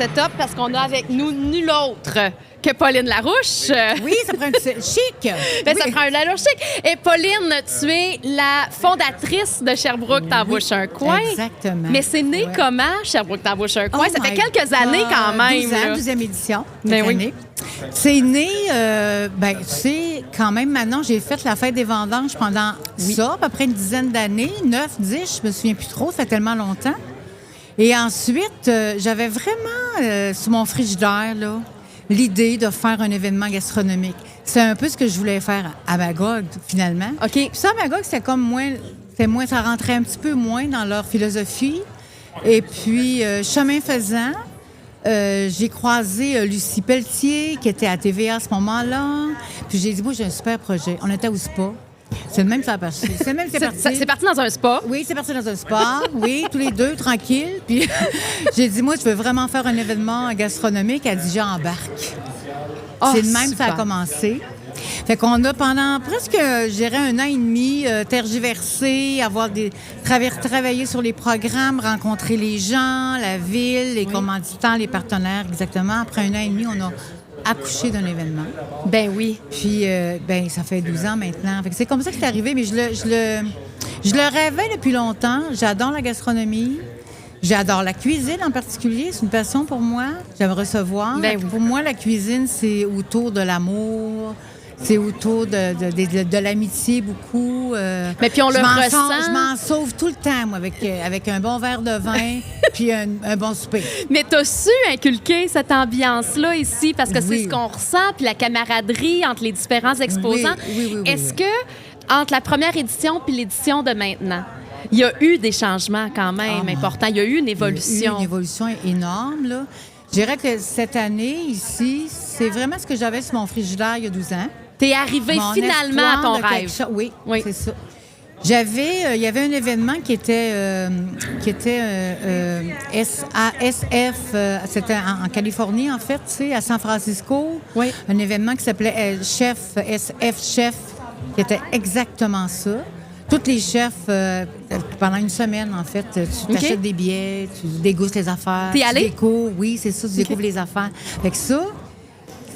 setup parce qu'on a avec nous nul autre que Pauline Larouche. Oui, ça prend un chic. Ben, ça prend un allure chic. Et Pauline, tu es la fondatrice de Sherbrooke t'embauche un coin. Exactement. Mais c'est né comment, Sherbrooke t'embauche un coin? Ça fait quelques années quand même. 12 ans, 12e édition. Ben oui. Année. C'est né, tu sais, quand même, maintenant, j'ai fait la fête des vendanges pendant ça, à peu près une dizaine d'années, 9, 10, je me souviens plus trop, ça fait tellement longtemps. Et ensuite, j'avais vraiment, sous mon frigidaire, là, l'idée de faire un événement gastronomique. C'est un peu ce que je voulais faire à Magog, finalement. OK. Puis ça, à Magog, c'était comme moins, ça rentrait un petit peu moins dans leur philosophie. Et puis, chemin faisant, j'ai croisé Lucie Pelletier, qui était à TVA à ce moment-là. Puis j'ai dit, moi, j'ai un super projet. On était au spa. C'est le même que ça a passé. C'est le même que c'est parti. C'est parti dans un spa. Oui, c'est parti dans un spa. Oui, tous les deux, tranquille. Puis j'ai dit, moi, je veux vraiment faire un événement gastronomique. Elle dit, j'embarque. Oh, c'est de même que ça super. a commencé. Fait qu'on a pendant presque, je dirais, 1 an et demi tergiversé, travaillé sur les programmes, rencontrer les gens, la ville, les commanditants, les partenaires, exactement. Après 1 an et demi, on a accouché d'un événement. Ben oui. Puis, ça fait 12 ans maintenant. Fait que c'est comme ça que c'est arrivé, mais je le rêvais depuis longtemps. J'adore la gastronomie. J'adore la cuisine en particulier. C'est une passion pour moi. J'aime recevoir. Ben oui. Pour moi, la cuisine, c'est autour de l'amour. C'est autour de l'amitié beaucoup. Mais puis on le ressent. Je m'en sauve tout le temps, moi, avec un bon verre de vin puis un bon souper. Mais tu as su inculquer cette ambiance-là ici parce que c'est ce qu'on ressent, puis la camaraderie entre les différents exposants. Oui. Est-ce que, entre la première édition puis l'édition de maintenant, il y a eu des changements quand même importants? Il y a eu une évolution. Il y a eu une évolution énorme, là. Je dirais que cette année, ici, c'est vraiment ce que j'avais sur mon frigidaire il y a 12 ans. T'es arrivé finalement à ton rêve. Oui, c'est ça. Il y avait un événement qui était ASF, c'était en Californie, en fait, tu sais, à San Francisco. Oui. Un événement qui s'appelait SF Chef, qui était exactement ça. Tous les chefs, pendant une semaine, en fait, tu t'achètes des billets, tu dégustes les affaires. T'es allé? Tu découvres, oui, c'est ça, tu découvres les affaires. Fait que ça,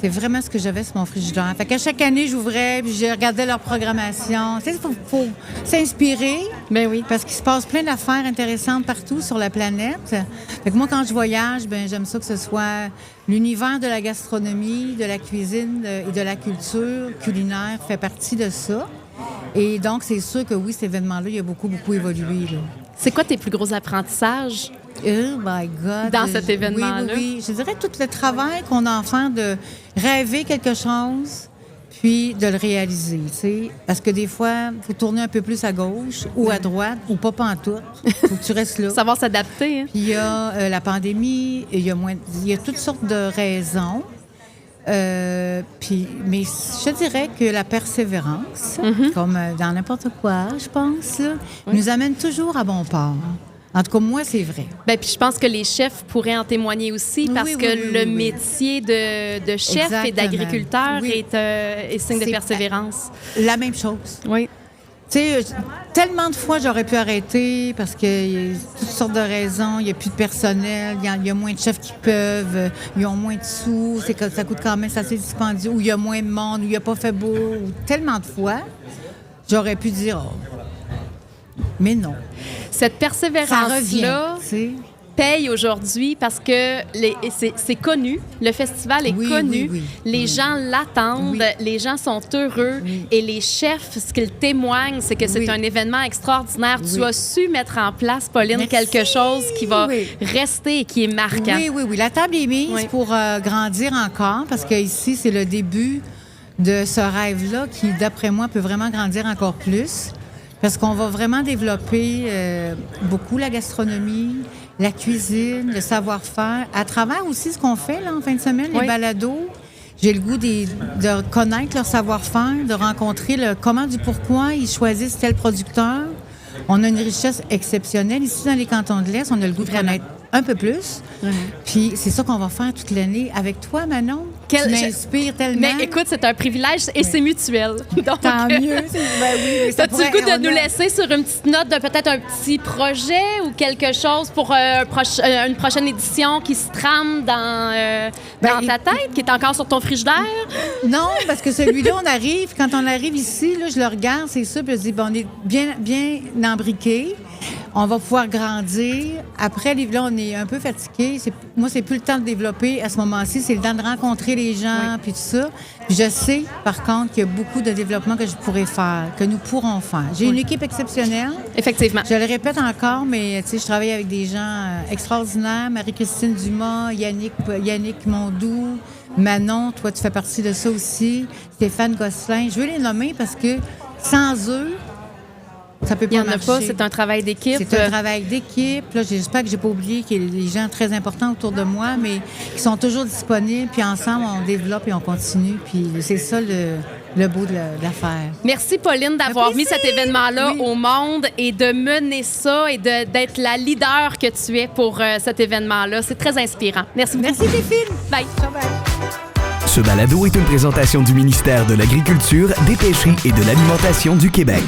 c'est vraiment ce que j'avais sur mon frigidaire. Fait qu'à chaque année, j'ouvrais, puis je regardais leur programmation. Tu sais, il faut s'inspirer. Ben oui. Parce qu'il se passe plein d'affaires intéressantes partout sur la planète. Fait que moi, quand je voyage, j'aime ça que ce soit l'univers de la gastronomie, de la cuisine et de la culture culinaire fait partie de ça. Et donc, c'est sûr que oui, cet événement-là, il a beaucoup, beaucoup évolué, là. C'est quoi tes plus gros apprentissages? Oh my God! Dans cet événement-là? Oui. Je dirais tout le travail qu'on a en faire de rêver quelque chose, puis de le réaliser, tu sais. Parce que des fois, il faut tourner un peu plus à gauche ou à droite, ou pas pantoute. Il faut que tu restes là. Savoir s'adapter, hein? Puis il y a la pandémie, il y a toutes sortes de raisons. Mais je dirais que la persévérance, comme dans n'importe quoi, je pense, là, nous amène toujours à bon port. En tout cas, moi, c'est vrai. Ben, puis je pense que les chefs pourraient en témoigner aussi parce que le métier de chef et d'agriculteur est signe de persévérance. La même chose. Oui. Tu sais, tellement de fois, j'aurais pu arrêter parce qu'il y a toutes sortes de raisons. Il n'y a plus de personnel, il y a moins de chefs qui peuvent, ils ont moins de sous, ça coûte quand même, c'est assez dispendieux, ou il y a moins de monde, ou il n'y a pas fait beau. Ou tellement de fois, j'aurais pu dire, mais non. Cette persévérance-là paye aujourd'hui parce que c'est connu, le festival est connu, les gens l'attendent, les gens sont heureux et les chefs, ce qu'ils témoignent, c'est que c'est un événement extraordinaire. Tu as su mettre en place, Pauline, quelque chose qui va rester et qui est marquant. Oui. La table est mise pour grandir encore parce qu'ici, c'est le début de ce rêve-là qui, d'après moi, peut vraiment grandir encore plus. Parce qu'on va vraiment développer beaucoup la gastronomie, la cuisine, le savoir-faire, à travers aussi ce qu'on fait là, en fin de semaine, les balados. J'ai le goût de connaître leur savoir-faire, de rencontrer le comment du pourquoi ils choisissent tel producteur. On a une richesse exceptionnelle. Ici, dans les cantons de l'Est, on a le goût de connaître un peu plus. Puis c'est ça qu'on va faire toute l'année avec toi, Manon. Tu m'inspires tellement. Mais écoute, c'est un privilège et c'est mutuel. Donc, tant mieux. Oui, as-tu le goût de nous laisser sur une petite note de peut-être un petit projet ou quelque chose pour une prochaine édition qui se trame dans ta tête, qui est encore sur ton frigidaire? Non, parce que celui-là, quand on arrive ici, là, je le regarde, c'est ça, puis je dis, bon, on est bien embriqué. On va pouvoir grandir. Après, là, on est un peu fatigué. Moi, c'est plus le temps de développer à ce moment-ci. C'est le temps de rencontrer les gens, puis tout ça. Puis je sais, par contre, qu'il y a beaucoup de développement que je pourrais faire, que nous pourrons faire. J'ai une équipe exceptionnelle. Effectivement. Je le répète encore, mais tu sais, je travaille avec des gens extraordinaires. Marie-Christine Dumas, Yannick Mondou, Manon, toi, tu fais partie de ça aussi. Stéphane Gosselin. Je veux les nommer parce que sans eux, ça peut pas marcher. Il n'y en a pas, c'est un travail d'équipe. C'est un travail d'équipe. Là, j'espère que j'ai pas oublié qu'il y a des gens très importants autour de moi, mais qui sont toujours disponibles. Puis ensemble, on développe et on continue. Puis c'est ça le beau de l'affaire. Merci, Pauline, d'avoir mis cet événement-là au monde et de mener ça et d'être la leader que tu es pour cet événement-là. C'est très inspirant. Merci beaucoup. Merci, Téphine. Bye. Bye. Ce balado est une présentation du ministère de l'Agriculture, des Pêcheries et de l'Alimentation du Québec.